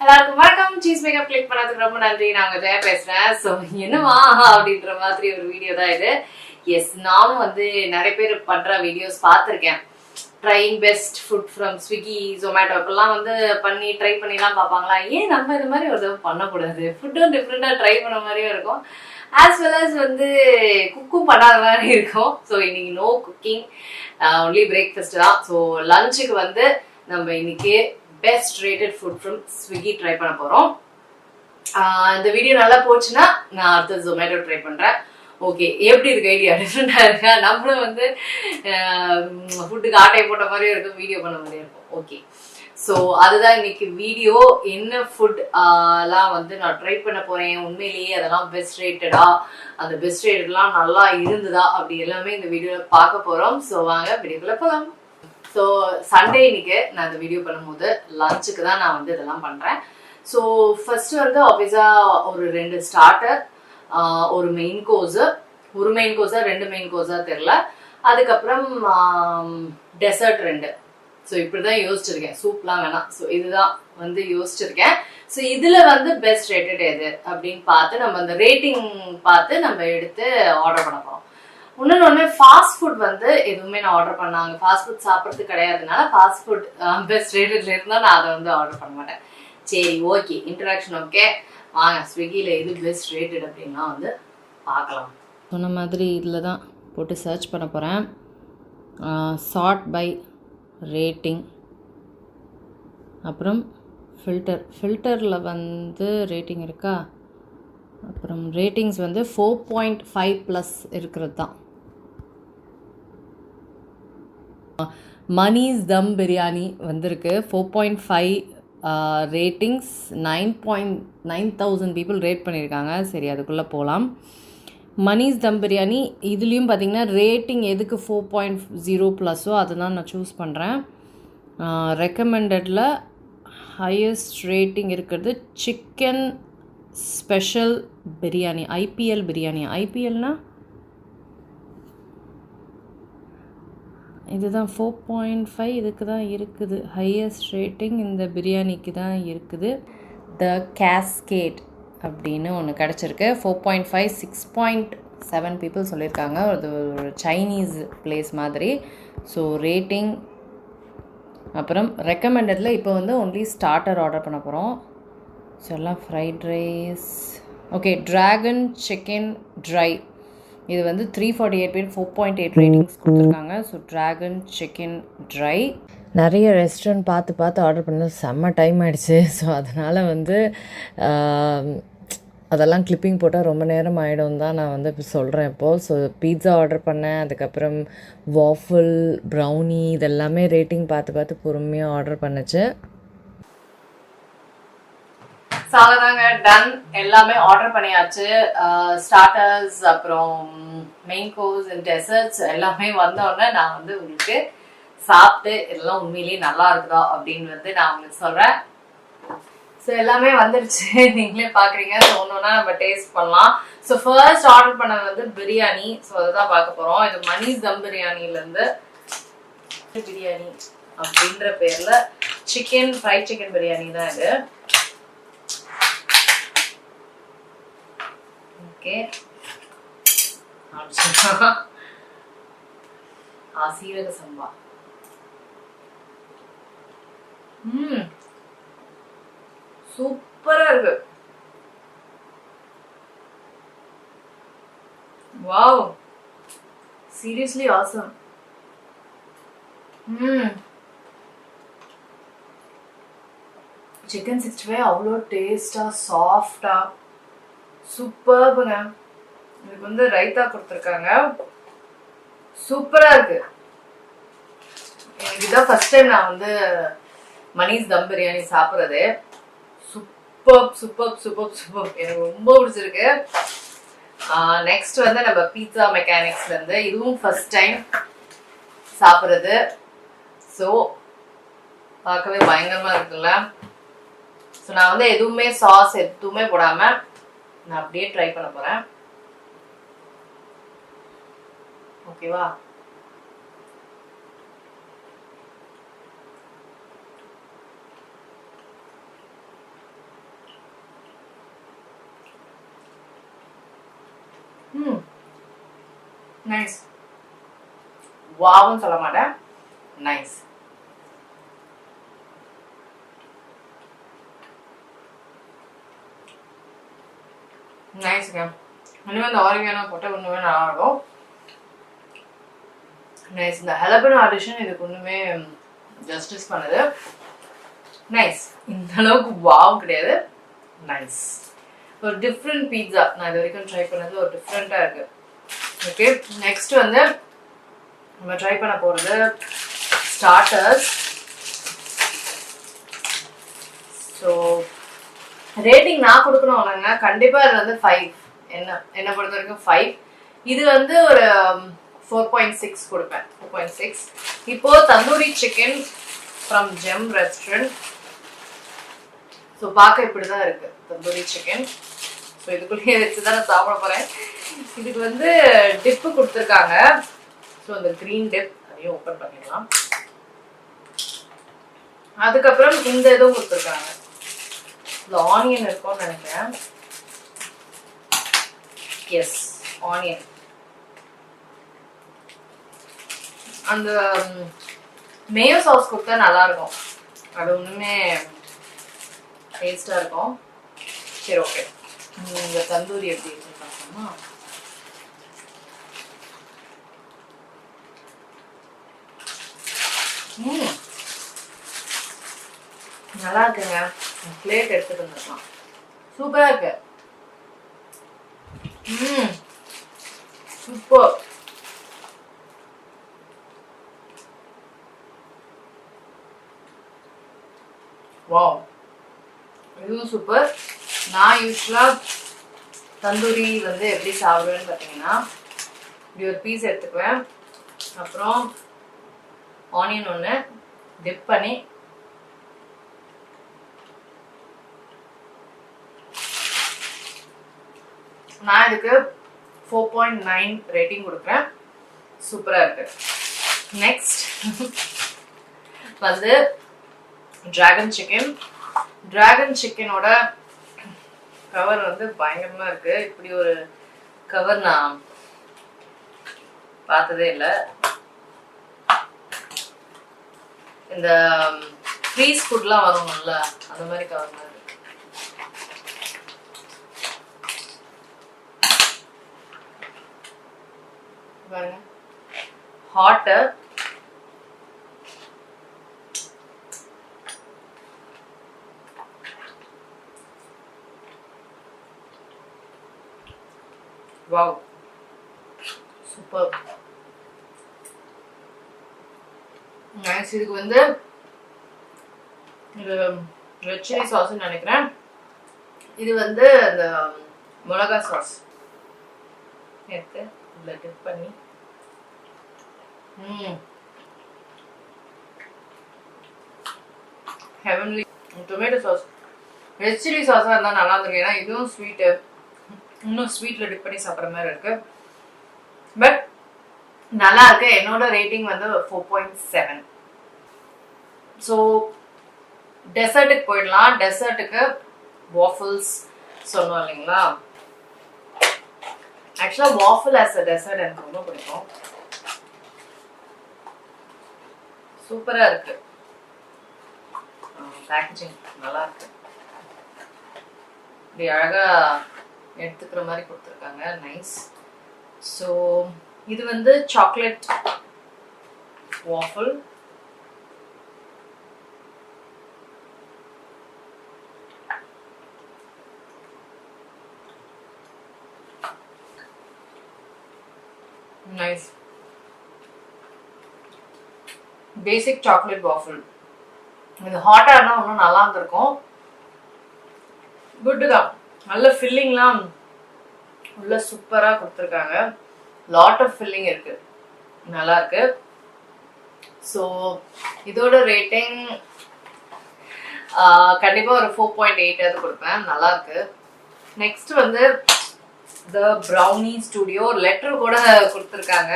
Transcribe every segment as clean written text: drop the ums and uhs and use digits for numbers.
எல்லாருக்கும் வணக்கம். Cheese makeup click பண்ணதுக்கு ரொம்ப நன்றி. நாங்க ஜெயா பேசுறேன். ஸோ என்னவா அப்படின்ற மாதிரி ஒரு வீடியோ தான் இது. எஸ், நானும் நிறைய பேர் பண்ற வீடியோஸ் பார்த்துருக்கேன். Trying best food from Swiggy, Zomato இப்பெல்லாம் பண்ணி ட்ரை பண்ணிலாம் பார்ப்பாங்களா? ஏன் நம்ம இது மாதிரி ஒரு தடவை பண்ணக்கூடாது? ஃபுட்டும் டிஃப்ரெண்டாக ட்ரை பண்ண மாதிரியும் இருக்கும், ஆஸ் வெல் அஸ் குக்கும் பண்ணாத மாதிரி இருக்கும். ஸோ இன்னைக்கு நோ குக்கிங், ஒன்லி பிரேக்ஃபாஸ்ட் தான். ஸோ லஞ்சுக்கு நம்ம இன்னைக்கு best rated food from Swiggy try பண்ண போறோம். இந்த வீடியோ நல்லா போச்சுன்னா நான் அடுத்த ஜொமேட்டோ ட்ரை பண்றேன். ஓகே, எப்படி இருக்கு ஐடியா? டிஃப்ரெண்டா இருக்கா? நம்மளும் ஃபுட்டுக்கு ஆட்டை போட்ட மாதிரியும் இருக்கும், வீடியோ பண்ண மாதிரியும் இருக்கும். ஓகே, ஸோ அதுதான் இன்னைக்கு வீடியோ. என்ன ஃபுட் எல்லாம் நான் ட்ரை பண்ண போறேன், உண்மையிலேயே அதெல்லாம் பெஸ்ட் ரேட்டடா, அந்த பெஸ்ட் ரேட்டட்லாம் நல்லா இருந்ததா, அப்படி எல்லாமே இந்த வீடியோல பார்க்க போறோம். ஸோ வாங்க வீடியோக்குள்ள போகலாம். ஸோ சண்டே இன்னைக்கு நான் இந்த வீடியோ பண்ணும்போது லஞ்சுக்கு தான் நான் இதெல்லாம் பண்றேன். ஸோ ஃபர்ஸ்ட் ஆப்வியஸா ஒரு 2 ஸ்டார்டர், ஒரு மெயின் கோர்ஸ், ஒரு மெயின் கோர்ஸா 2 மெயின் கோர்ஸா தெரியல, அதுக்கப்புறம் டெசர்ட் 2. ஸோ இப்படிதான் யோசிச்சிருக்கேன். சூப்லாம் வேணாம். ஸோ இதுதான் யோசிச்சிருக்கேன். ஸோ இதுல பெஸ்ட் ரேட்டட் எது அப்படின்னு பார்த்து நம்ம அந்த ரேட்டிங் பார்த்து நம்ம எடுத்து ஆர்டர் பண்ண போறோம். இன்னொன்னு, ஃபாஸ்ட் ஃபுட் எதுவுமே நான் ஆர்டர் பண்ணாங்க, ஃபாஸ்ட் ஃபுட் சாப்பிட்றது கிடையாதுனால ஃபாஸ்ட் ஃபுட் பெஸ்ட் ரேட்டட்ல இருந்தால் நான் அதை ஆர்டர் பண்ண மாட்டேன். சரி, ஓகே, இன்ட்ராக்ஷன் ஓகே. வாங்க ஸ்விக்கியில் எது பெஸ்ட் ரேட்டட் அப்படின்லாம் பார்க்கலாம். சொன்ன மாதிரி இதில் தான் போட்டு சர்ச் பண்ண போகிறேன். சார்ட் பை ரேட்டிங், அப்புறம் ஃபில்டரில் ரேட்டிங் இருக்கா, அப்புறம் ரேட்டிங்ஸ் 4.5+ இருக்கிறது தான். மணிஸ் தம் பிரியாணி வந்திருக்கு 4.5 ரேட்டிங்ஸ், 9,000 பீப்புள் ரேட் பண்ணியிருக்காங்க. சரி, அதுக்குள்ளே போகலாம். மணிஸ் தம் பிரியாணி இதுலேயும் பார்த்திங்கன்னா ரேட்டிங் எதுக்கு 4.0+ஓ அதை தான் நான் சூஸ் பண்ணுறேன். ரெக்கமெண்டடில் ஹையஸ்ட் ரேட்டிங் இருக்கிறது chicken special biryani, IPL biryani. ஐபிஎல்னா இதுதான் 4.5, இதுக்கு தான் இருக்குது ஹையஸ்ட் ரேட்டிங், இந்த பிரியாணிக்கு தான் இருக்குது. த கேஸ்கேட் அப்படின்னு ஒன்று கிடச்சிருக்கு. 4.5, 6.7 பீப்புள் சொல்லியிருக்காங்க. அது ஒரு சைனீஸ் பிளேஸ் மாதிரி. ஸோ ரேட்டிங், அப்புறம் ரெக்கமெண்டடில் இப்போ ஒன்லி ஸ்டார்டர் ஆர்டர் பண்ண போகிறோம். ஸோ எல்லாம் fried rice. Okay, dragon chicken try, இது 348 பேர் 4.8 ரேட்டிங்ஸ் கொடுத்துருக்காங்க. So dragon chicken try. நிறைய ரெஸ்டாரண்ட் பார்த்து ஆர்டர் பண்ணது செம்ம டைம் ஆகிடுச்சு. ஸோ அதனால் அதெல்லாம் கிளிப்பிங் போட்டால் ரொம்ப நேரம் ஆகிடும் தான் நான் இப்போ சொல்கிறேன் இப்போது. ஸோ பீட்சா ஆர்டர் பண்ணேன், அதுக்கப்புறம் வாஃபிள், ப்ரௌனி, இதெல்லாமே ரேட்டிங் பார்த்து பொறுமையாக ஆர்டர் பண்ணுச்சு. சாலதாங்க டன், எல்லாமே ஆர்டர் பண்ணியாச்சு. ஸ்டார்டர்ஸ், அப்புறம் மெயின் கோர்ஸ் அண்ட் டெசர்ட்ஸ் எல்லாமே வந்தோடனே நான் உங்களுக்கு சாப்பிட்டு எல்லாம் உண்மையிலேயே நல்லா இருக்குதா அப்படின்னு நான் உங்களுக்கு சொல்றேன். ஸோ எல்லாமே வந்துருச்சு, நீங்களே பாக்குறீங்க. ஸோ ஒன்னொன்னா நம்ம டேஸ்ட் பண்ணலாம். ஸோ ஃபர்ஸ்ட் ஆர்டர் பண்ணது பிரியாணி. ஸோ அதுதான் பார்க்க போறோம். இது மணிஸ் தம் பிரியாணிலேருந்து பிரியாணி அப்படின்ற பேர்ல சிக்கன் ஃப்ரைட் சிக்கன் பிரியாணி தான் இது. ஓகே, சீரக சம்பா. சூப்பரா இருக்கு. Wow, seriously awesome. சிக்கன் 65 அவ்வளோ டேஸ்டா, சாஃப்டா, சூப்பர்ங்க. இதுக்கு ரைத்தா கொடுத்துருக்காங்க, சூப்பரா இருக்கு. எனக்கு இதான் ஃபர்ஸ்ட் டைம் நான் மணிஸ் தம் பிரியாணி சாப்பிட்றது. சூப்பர் சூப்பர் சூப்பர் சூப்பர், எனக்கு ரொம்ப பிடிச்சிருக்கு. நெக்ஸ்ட் நம்ம பீட்சா மெக்கானிக்ஸ்ல இருந்து இதுவும் ஃபர்ஸ்ட் டைம் சாப்பிட்றது. ஸோ பார்க்கவே பயங்கரமா இருக்குல்ல. ஸோ நான் எதுவுமே சாஸ் எதுவுமே போடாம நான் அப்படியே ட்ரை பண்ண போறேன். ஓகேவா? நைஸ். வாவ்னு சொல்ல மாட்டேன், நைஸ். நைஸ்ங்க. இன்னுமே இந்த ஆரிகானோ போட்டால் இன்னுமே நல்லா இருக்கும். நைஸ். இந்த ஹலபனோ அடிஷன் இதுக்கு ஒன்றுமே ஜஸ்டிஸ் பண்ணுது. நைஸ். இந்த அளவுக்கு வாவ் கிடையாது, நைஸ். ஒரு டிஃப்ரெண்ட் பீட்சா நான் இது வரைக்கும் ட்ரை பண்ணது, ஒரு டிஃப்ரெண்ட்டாக இருக்கு. ஓகே, நெக்ஸ்ட் வந்து நம்ம ட்ரை பண்ண போகிறது ஸ்டார்டர்ஸ். ஸோ ரேட்டிங் நான் கொடுக்கணும்னாங்க கண்டிப்பாக இது வந்து 5. என்ன பொறுத்த வரைக்கும் 5. இது வந்து ஒரு 4.6 கொடுப்பேன். 4.6. இப்போ tandoori chicken from GeM restaurant. So பார்க்க இப்படி தான் இருக்கு தந்தூரி சிக்கன். ஸோ இதுக்குள்ளேயே வச்சு தான் நான் சாப்பிட போகிறேன். இதுக்கு வந்து டிப்பு கொடுத்துருக்காங்க. ஸோ அந்த க்ரீன் டிப் அதையும் ஓப்பன் பண்ணிடலாம். அதுக்கப்புறம் இந்த இதுவும் கொடுத்துருக்காங்க. இந்த ஆனியன் இருக்கும்னு நினைக்கிறேன். Yes, onion. அந்த மேயோ சாஸ் கொடுத்தா நல்லா இருக்கும். அது ஒன்றுமே டேஸ்டாக இருக்கும். சரி, ஓகே. இந்த தந்தூரி எப்படி இருக்குன்னு பார்க்கணுமா? நல்லா இருக்குங்க. பிளேட் எடுத்துட்டு வந்துருக்கலாம். சூப்பரா இருக்கு. சூப்பர். வாவ், இதுவும் சூப்பர். நான் யூஸ்வலா தந்தூரி வந்து எப்படி சாப்பிடுவேன்னு பார்த்தீங்கன்னா, இப்படி ஒரு பீஸ் எடுத்துக்குவேன். அப்புறம் ஆனியன் ஒன்று டிப் பண்ணி நான் இதுக்கு 4.9 ரேட்டிங் கொடுக்குறேன். சூப்பரா இருக்கு. நெக்ஸ்ட் வந்து டிராகன் சிக்கன். டிராகன் சிக்கனோட கவர் வந்து பயங்கரமா இருக்கு. இப்படி ஒரு கவர் நான் பார்த்ததே இல்லை. இந்த ஃப்ரீஸ் ஃபுட்லாம் வரும்ல அந்த மாதிரி கவர் மாதிரி. பாருங்க, ஹாட். Wow, super. நைஸ். இதுக்கு வந்து இது ரெட் சில்லி சாஸ்ன்னு நினைக்கிறேன். இது வந்து அந்த மிளகா சாஸ் எடுத்து இதுல டிப் பண்ணி heavenly. Tomato sauce red chilli சாஸா இருந்தா நல்லா இருக்கும். ஏன்னா இதுவும் ஸ்வீட்டு, இன்னும் ஸ்வீட்ல டிப் பண்ணி சாப்பிட்ற மாதிரி இருக்கு. பட் நல்லா இருக்கு. என்னோட ரேட்டிங் வந்து 4.7. ஸோ டெசர்ட்டுக்கு போயிடலாம். டெசர்ட்டுக்கு வாஃபிள்ஸ் சொன்னோம் இல்லைங்களா. ஆக்சுவலா வாஃபிள் ஆஸ் அ டெசர்ட் எனக்கு ரொம்ப பிடிக்கும். சூப்பரா இருக்கு. பேக்கேஜிங் நல்லா இருக்கு. இப்படி அழகா எடுத்துக்கிற மாதிரி கொடுத்துருக்காங்க. நைஸ். ஸோ இது வந்து சாக்லேட் வாஃபிள். நைஸ். பேசிக் சாக்லேட் வாஃபிள். இது ஹாட்டா இருந்தா இன்னும் நல்லா இருந்திருக்கும். குட் தான். நல்ல ஃபில்லிங்லாம் உள்ள சூப்பரா கொடுத்துருக்காங்க. லாட் ஆஃப் ஃபில்லிங் இருக்கு. நல்லா இருக்கு. ஸோ இதோட ரேட்டிங் கண்டிப்பா ஒரு 4.8 கொடுப்பேன். நல்லா இருக்கு. நெக்ஸ்ட் வந்து த ப்ரௌனி ஸ்டுடியோ லெட்டர் கூட கொடுத்துருக்காங்க.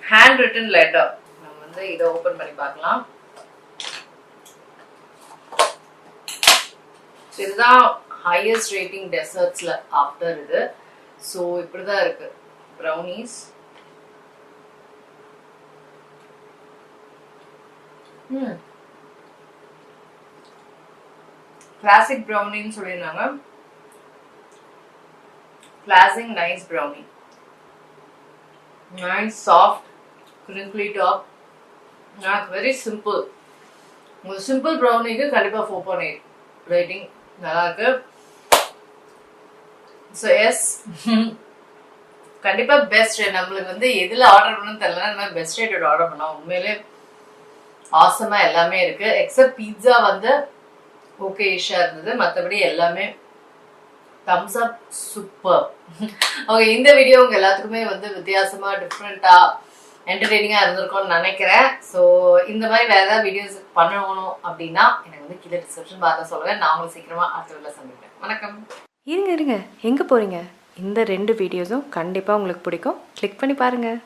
Hand return letter. நம்ம வந்து இதை ஓபன் பண்ணி பார்க்கலாம். இதுதான் ஹையஸ்ட் ரேட்டிங் டெசர்ட்ஸ்ல ஆஃப்டர் இது. ஸோ இப்படிதான் இருக்கு ப்ரௌனிஸ். கிளாசிக் ப்ரௌனின்னு சொல்லியிருந்தாங்க. Classic nice brownie, nice soft crinkly top. Very simple. ஒரு சிம்பிள் ப்ரௌனிக்கு கண்டிப்பா 4.8 ரேட்டிங். நல்லா இருக்கு. ஸோ எஸ், கண்டிப்பா பெஸ்ட். நம்மளுக்கு வந்து எதுல ஆர்டர் பண்ணணும்னு தெரியல, நம்ம பெஸ்ட் ரேட்டோட ஆர்டர் பண்ணோம். உண்மையிலே ஆசமா எல்லாமே இருக்கு. எக்ஸப்ட் பீட்சா வந்து ஓகே இஷ்ஷா இருந்தது, மற்றபடி எல்லாமே தம்ஸ் அப், சூப்பர். ஓகே, இந்த வீடியோ உங்க எல்லாத்துக்குமே வந்து வித்தியாசமா டிஃப்ரெண்டா என்டர்டெய்னிங்கா இருந்திருக்கும்னு நினைக்கிறேன். ஸோ இந்த மாதிரி வேற ஏதாவது வீடியோஸ் பண்ணணும் அப்படின்னா எனக்கு வந்து கீழே டிஸ்கிரிப்ஷன் பார்த்து சொல்லுவேன். நான் உங்களுக்கு சீக்கிரமா அடுத்த வீடியோல சந்திப்பேன். வணக்கம். இருங்க எங்கே போகிறீங்க? இந்த 2 வீடியோஸும் கண்டிப்பாக உங்களுக்கு பிடிக்கும். கிளிக் பண்ணி பாருங்கள்.